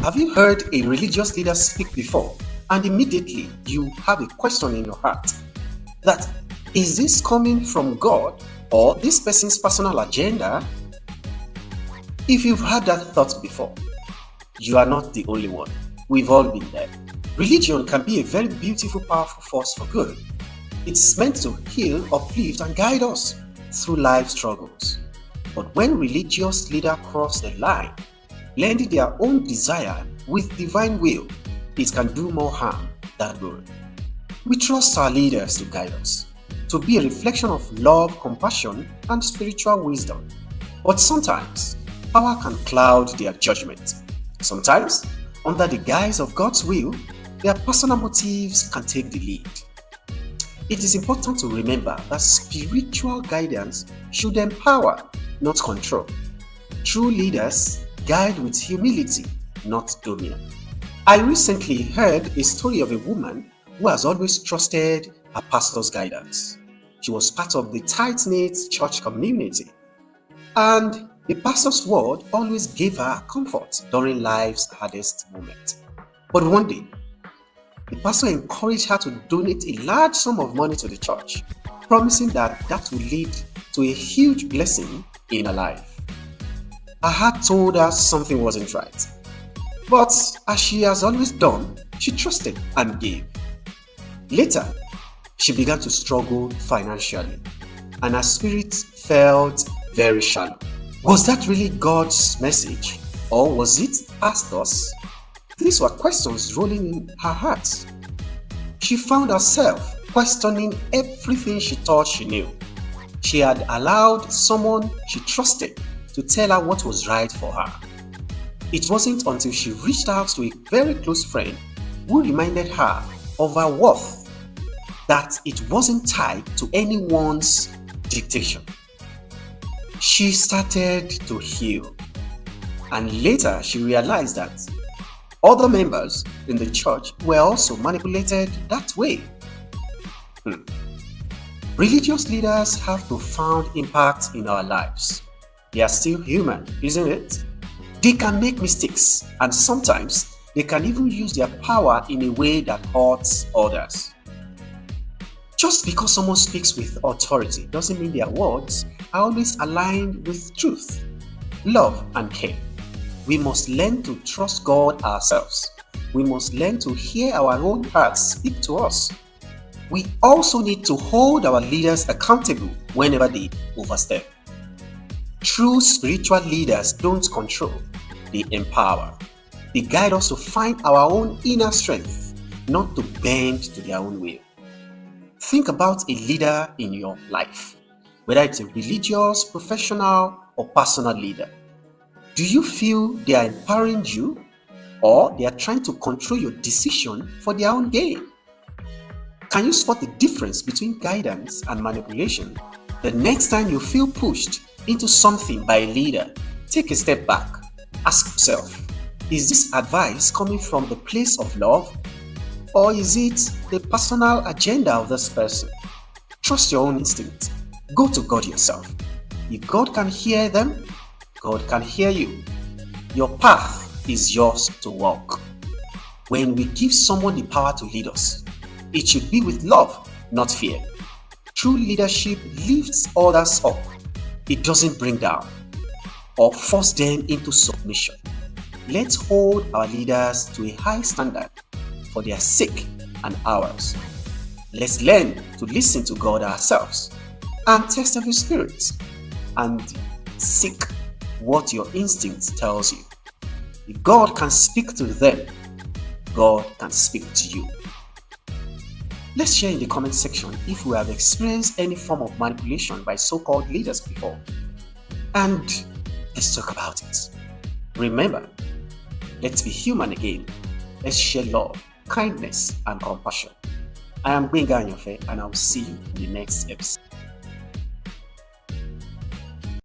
Have you heard a religious leader speak before and immediately you have a question in your heart that is this coming from God or this person's personal agenda? If you've had that thought before, you are not the only one. We've all been there. Religion can be a very beautiful, powerful force for good. It's meant to heal, uplift, and guide us through life struggles. But when religious leaders cross the line, blending their own desire with divine will, it can do more harm than good. We trust our leaders to guide us, to be a reflection of love, compassion, and spiritual wisdom. But sometimes, power can cloud their judgment. Sometimes, under the guise of God's will, their personal motives can take the lead. It is important to remember that spiritual guidance should empower, not control. True leaders guide with humility, not dominance. I recently heard a story of a woman who has always trusted her pastor's guidance. She was part of the tight-knit church community, and the pastor's word always gave her comfort during life's hardest moment. But one day, the pastor encouraged her to donate a large sum of money to the church, promising that would lead to a huge blessing in her life. Her heart told her something wasn't right. But as she has always done, she trusted and gave. Later, she began to struggle financially, and her spirit felt very shallow. Was that really God's message, or was it pastors? These were questions rolling in her heart. She found herself questioning everything she thought she knew. She had allowed someone she trusted to tell her what was right for her. It wasn't until she reached out to a very close friend who reminded her of her worth, that it wasn't tied to anyone's dictation. She started to heal, and later she realized that other members in the church were also manipulated that way. Religious leaders have profound impact in our lives. They are still human, isn't it? They can make mistakes, and sometimes they can even use their power in a way that hurts others. Just because someone speaks with authority doesn't mean their words are always aligned with truth, love, and care. We must learn to trust God ourselves. We must learn to hear our own hearts speak to us. We also need to hold our leaders accountable whenever they overstep. True spiritual leaders don't control, they empower. They guide us to find our own inner strength, not to bend to their own will. Think about a leader in your life, whether it's a religious, professional, or personal leader. Do you feel they are empowering you, or they are trying to control your decision for their own gain? Can you spot the difference between guidance and manipulation? The next time you feel pushed into something by a leader, take a step back. Ask yourself, is this advice coming from the place of love, or is it the personal agenda of this person? Trust your own instinct. Go to God yourself. If God can hear them, God can hear you. Your path is yours to walk. When we give someone the power to lead us, it should be with love, not fear. True leadership lifts others up. It doesn't bring down or force them into submission. Let's hold our leaders to a high standard for their sake and ours. Let's learn to listen to God ourselves and test every spirit and seek what your instinct tells you. If God can speak to them, God can speak to you. Let's share in the comment section if we have experienced any form of manipulation by so-called leaders before. And let's talk about it. Remember, let's be human again. Let's share love, kindness, and compassion. I am Gbenga Anyofe, and I will see you in the next episode.